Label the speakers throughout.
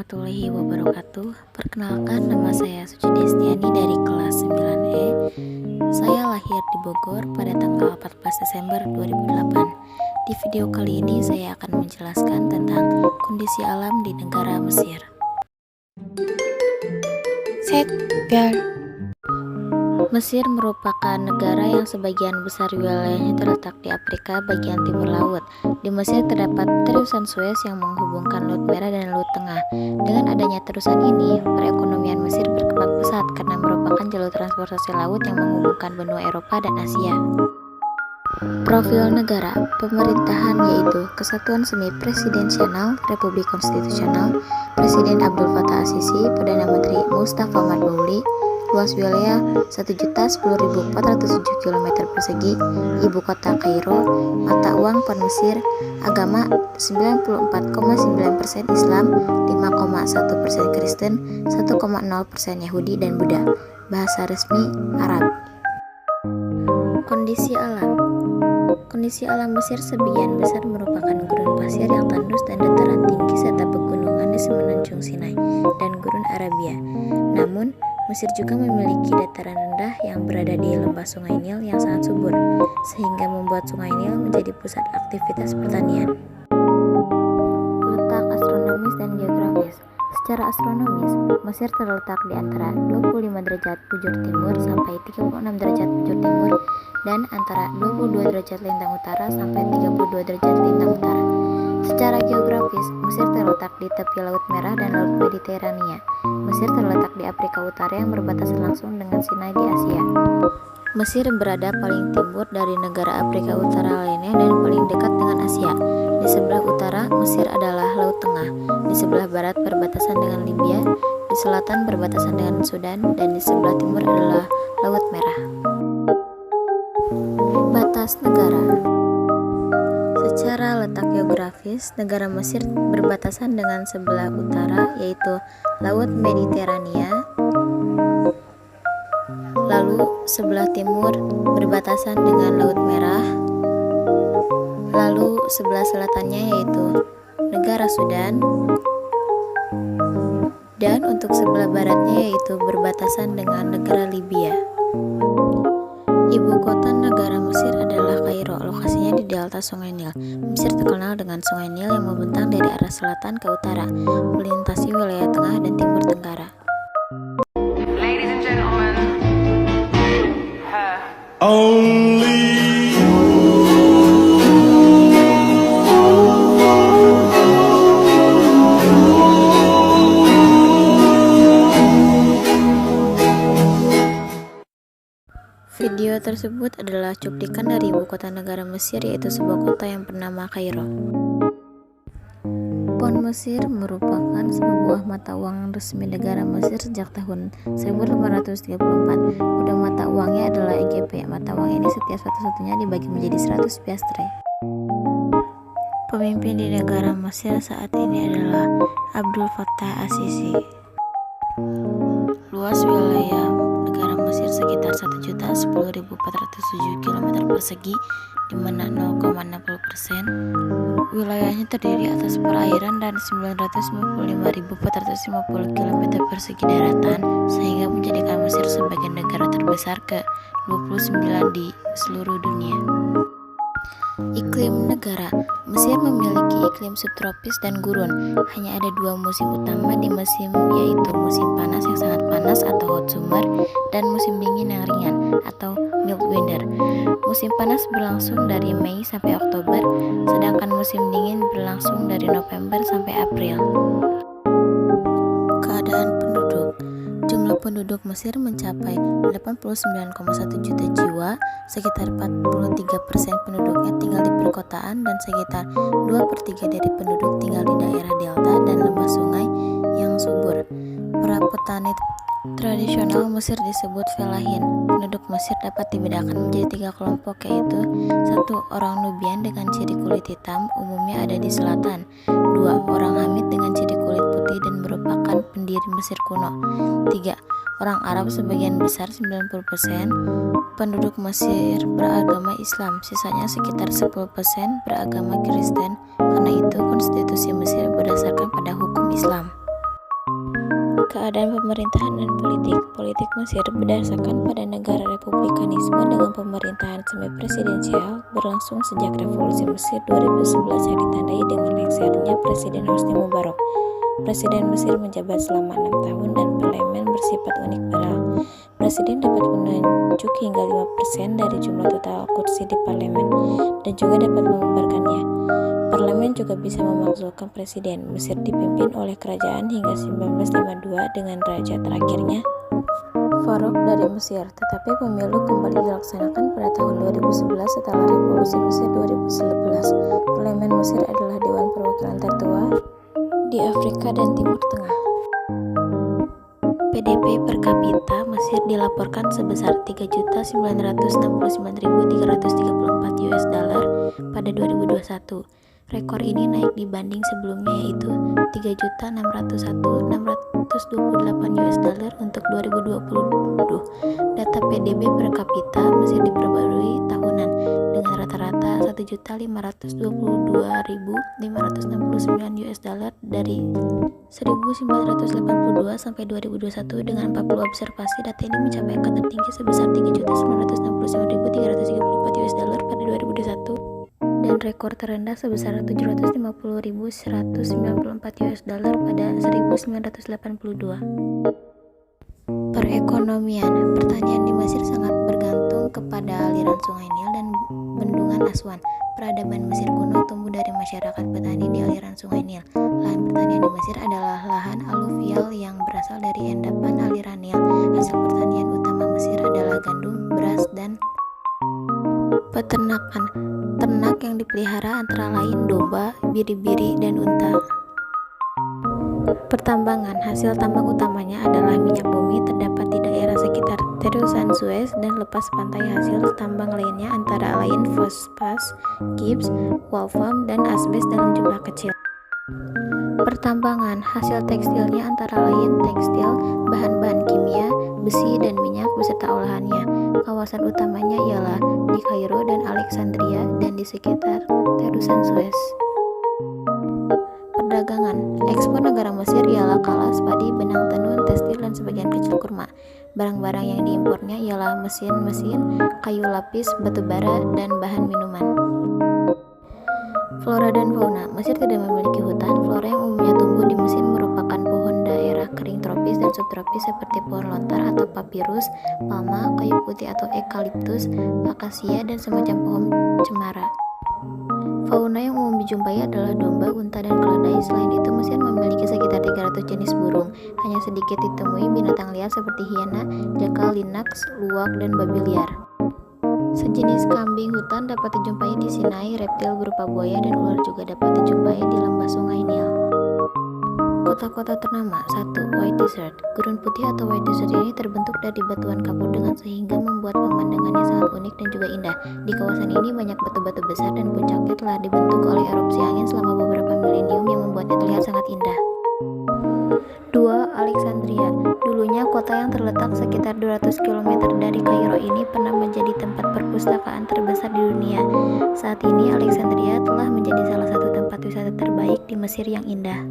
Speaker 1: warahmatullahi wabarakatuh. Perkenalkan, nama saya Suci Destiani dari kelas 9E. Saya lahir di Bogor pada tanggal 14 Desember 2008. Di video kali ini saya akan menjelaskan tentang kondisi alam di negara Mesir. Mesir merupakan negara yang sebagian besar wilayahnya terletak di Afrika bagian timur laut. Di Mesir terdapat terusan Suez yang menghubungkan Laut Merah dan Laut Tengah. Dengan adanya terusan ini, perekonomian Mesir berkembang pesat karena merupakan jalur transportasi laut yang menghubungkan benua Eropa dan Asia. Profil negara pemerintahan yaitu Kesatuan Semi Presidensial Republik Konstitusional, Presiden Abdul Fattah As-Sisi, Perdana Menteri Mustafa Madbouli. Luas wilayah 1.010.407 km persegi, ibu kota Kairo, mata uang pound Mesir, agama 94,9% Islam, 5,1% Kristen, 1,0% Yahudi dan Buddha. Bahasa resmi Arab. Kondisi alam Mesir sebagian besar merupakan gurun pasir yang tandus dan dataran tinggi serta pegunungan di semenanjung Sinai dan gurun Arabia. Namun, Mesir juga memiliki dataran rendah yang berada di lembah Sungai Nil yang sangat subur, sehingga membuat Sungai Nil menjadi pusat aktivitas pertanian. Letak astronomis dan geografis. Secara astronomis, Mesir terletak di antara 25 derajat bujur timur sampai 36 derajat bujur timur dan antara 22 derajat lintang utara sampai 32 derajat lintang utara. Secara geografis, Mesir terletak di tepi Laut Merah dan Laut Mediterania. Mesir terletak di Afrika Utara yang berbatasan langsung dengan Sinai di Asia. Mesir berada paling timur dari negara Afrika Utara lainnya dan paling dekat dengan Asia. Di sebelah utara, Mesir adalah Laut Tengah. Di sebelah barat berbatasan dengan Libya, di selatan berbatasan dengan Sudan, dan di sebelah timur adalah Laut Merah. Batas negara. Secara letak geografis, negara Mesir berbatasan dengan sebelah utara yaitu Laut Mediterania, lalu sebelah timur berbatasan dengan Laut Merah, lalu sebelah selatannya yaitu negara Sudan, dan untuk sebelah baratnya yaitu berbatasan dengan negara Libya. Ibu kota negara Mesir adalah Kairo, lokasinya di delta Sungai Nil. Mesir terkenal dengan Sungai Nil yang membentang dari arah selatan ke utara, melintasi wilayah tengah dan timur tenggara.
Speaker 2: Ladies and gentlemen,
Speaker 3: Only
Speaker 1: Video tersebut adalah cuplikan dari ibu kota negara Mesir yaitu sebuah kota yang bernama Kairo. Pound Mesir merupakan sebuah mata uang resmi negara Mesir sejak tahun 1834. Kode mata uangnya adalah EGP. Mata uang ini setiap satu-satunya dibagi menjadi 100 piastre. Pemimpin di negara Mesir saat ini adalah Abdul Fattah As-Sisi. Luas wilayah negara Mesir sekitar 1.010.407 km persegi, di mana 0,60% wilayahnya terdiri atas perairan dan 955.450 km persegi daratan, sehingga menjadikan Mesir sebagai negara terbesar ke-29 di seluruh dunia. Iklim negara. Mesir memiliki iklim subtropis dan gurun. Hanya ada dua musim utama di musim, yaitu musim panas yang sangat panas atau hot summer dan musim dingin yang ringan atau mild winter. Musim panas berlangsung dari Mei sampai Oktober, sedangkan musim dingin berlangsung dari November sampai April. Keadaan penduduk. Jumlah penduduk Mesir mencapai 89,1 juta jiwa, sekitar 43% penduduknya tinggal di perkotaan dan sekitar 2/3 dari penduduk tinggal di daerah delta dan lembah sungai yang subur. Para petani tradisional Mesir disebut felahin. Penduduk Mesir dapat dibedakan menjadi 3 kelompok, yaitu 1. Orang Nubian dengan ciri kulit hitam, umumnya ada di selatan. 2. Orang Hamid dengan ciri kulit putih dan merupakan pendiri Mesir kuno. 3. Orang Arab sebagian besar 90%. Penduduk Mesir beragama Islam, sisanya sekitar 10% beragama Kristen. Karena itu konstitusi Mesir berdasarkan pada hukum Islam. Keadaan pemerintahan dan politik. Politik Mesir berdasarkan pada negara republikanisme dengan pemerintahan semi-presidensial berlangsung sejak Revolusi Mesir 2011 yang ditandai dengan lengsernya Presiden Hosni Mubarak. Presiden Mesir menjabat selama 6 tahun dan parlemen bersifat unilateral. Presiden dapat menunjuk hingga 5% dari jumlah total kursi di parlemen dan juga dapat membubarkannya. Parlemen juga bisa memakzulkan presiden. Mesir dipimpin oleh kerajaan hingga 1952 dengan raja terakhirnya Farouk dari Mesir, tetapi pemilu kembali dilaksanakan pada tahun 2011 setelah Revolusi Mesir 2011. Parlemen Mesir adalah dewan perwakilan tertua di Afrika dan Timur Tengah. PDB per kapita Mesir dilaporkan sebesar 3.969.334 US dollar pada 2021. Rekor ini naik dibanding sebelumnya yaitu 3.601.628 US dollar untuk 2020. Data PDB per kapita Mesir diperbarui tahunan dengan rata-rata 1.522.569 US dollar dari 1982 sampai 2021 dengan 40 observasi. Data ini mencapai angka tertinggi sebesar 3.999.334 US dollar pada 2021 dan rekor terendah sebesar 750.194 US dollar pada 1982. Perekonomian. Pertanian di Mesir sangat bergantung kepada aliran Sungai Nil dan bendungan Aswan. Peradaban Mesir kuno tumbuh dari masyarakat petani di aliran Sungai Nil. Lahan pertanian di Mesir adalah lahan aluvial yang berasal dari endapan aliran Nil. Hasil pertanian utama Mesir adalah gandum, beras, dan peternakan. Ternak yang dipelihara antara lain domba, biri-biri, dan unta. Pertambangan. Hasil tambang utamanya adalah minyak bumi, terdapat di daerah sekitar terusan Suez dan lepas pantai. Hasil tambang lainnya antara lain fosfat, gips, wolfram, dan asbes dalam jumlah kecil. Pertambangan. Hasil tekstilnya antara lain tekstil, bahan-bahan kimia, besi, dan minyak beserta olahannya. Kawasan utamanya ialah di Kairo dan Alexandria dan di sekitar terusan Suez. Perdagangan. Ekspor negara Mesir ialah kalas, padi, benang tenun, tekstil, dan sebagian kecil kurma. Barang-barang yang diimpornya ialah mesin-mesin, kayu lapis, batu bara, dan bahan minuman. Flora dan fauna. Mesir tidak memiliki hutan. Flora yang umumnya tumbuh di Mesir merupakan pohon daerah kering tropis dan subtropis seperti pohon lontar atau papirus, palma, kayu putih atau eukaliptus, akasia, dan semacam pohon cemara. Fauna yang umum dijumpai adalah domba, unta, dan keledai. Selain itu, Mesir memiliki sekitar 300 jenis burung. Hanya sedikit ditemui binatang liar seperti hiena, jakal, lynx, luwak, dan babi liar. Sejenis kambing hutan dapat dijumpai di Sinai. Reptil berupa buaya dan ular juga dapat dijumpai di lembah Sungai Nil. Kota-kota ternama. 1. White Desert. Gurun putih atau White Desert ini terbentuk dari batuan kapur dengan sehingga membuat pemandangannya sangat unik dan juga indah. Di kawasan ini banyak batu-batu besar dan puncaknya telah dibentuk oleh erupsi angin selama beberapa milenium yang membuatnya terlihat sangat indah. 2. Alexandria. Dulunya kota yang terletak sekitar 200 km dari Kairo ini pernah menjadi tempat perpustakaan terbesar di dunia. Saat ini Alexandria telah menjadi salah satu tempat wisata terbaik di Mesir yang indah.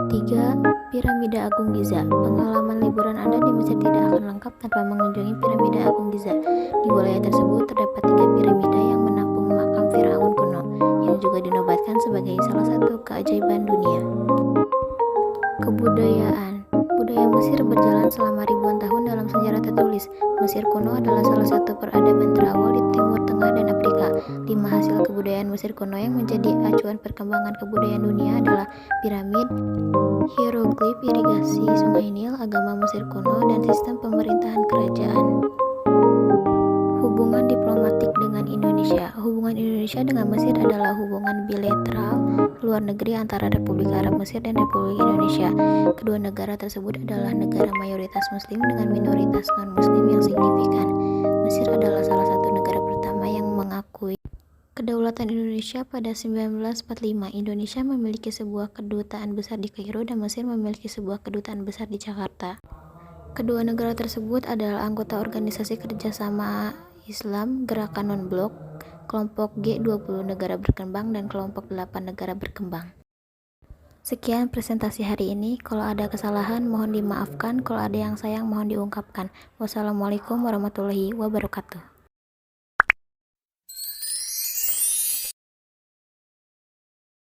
Speaker 1: 3. Piramida Agung Giza. Pengalaman liburan Anda di Mesir tidak akan lengkap tanpa mengunjungi Piramida Agung Giza. Di wilayah tersebut terdapat 3 piramida yang menampung makam Firaun kuno, yang juga dinobatkan sebagai salah satu keajaiban dunia. Kebudayaan. Budaya Mesir berjalan selama ribuan tahun dalam sejarah tertulis. Mesir kuno adalah salah satu peradaban terawal di Timur Tengah dan Afrika. 5 hasil kebudayaan Mesir kuno yang menjadi acuan perkembangan kebudayaan dunia adalah piramid, hieroglif, irigasi Sungai Nil, agama Mesir kuno, dan sistem pemerintahan kerajaan. Hubungan diplomatik dengan Indonesia. Hubungan Indonesia dengan Mesir adalah hubungan bilateral luar negeri antara Republik Arab Mesir dan Republik Indonesia. Kedua negara tersebut adalah negara mayoritas muslim dengan minoritas non-muslim yang signifikan. Mesir adalah salah satu negara pertama yang mengakui kedaulatan Indonesia pada 1945. Indonesia memiliki sebuah kedutaan besar di Kairo dan Mesir memiliki sebuah kedutaan besar di Jakarta. Kedua negara tersebut adalah anggota Organisasi Kerjasama Islam, Gerakan Non-Blok, kelompok G20 negara berkembang, dan kelompok 8 negara berkembang. Sekian presentasi hari ini. Kalau ada kesalahan mohon dimaafkan, kalau ada yang sayang mohon diungkapkan. Wassalamualaikum warahmatullahi wabarakatuh.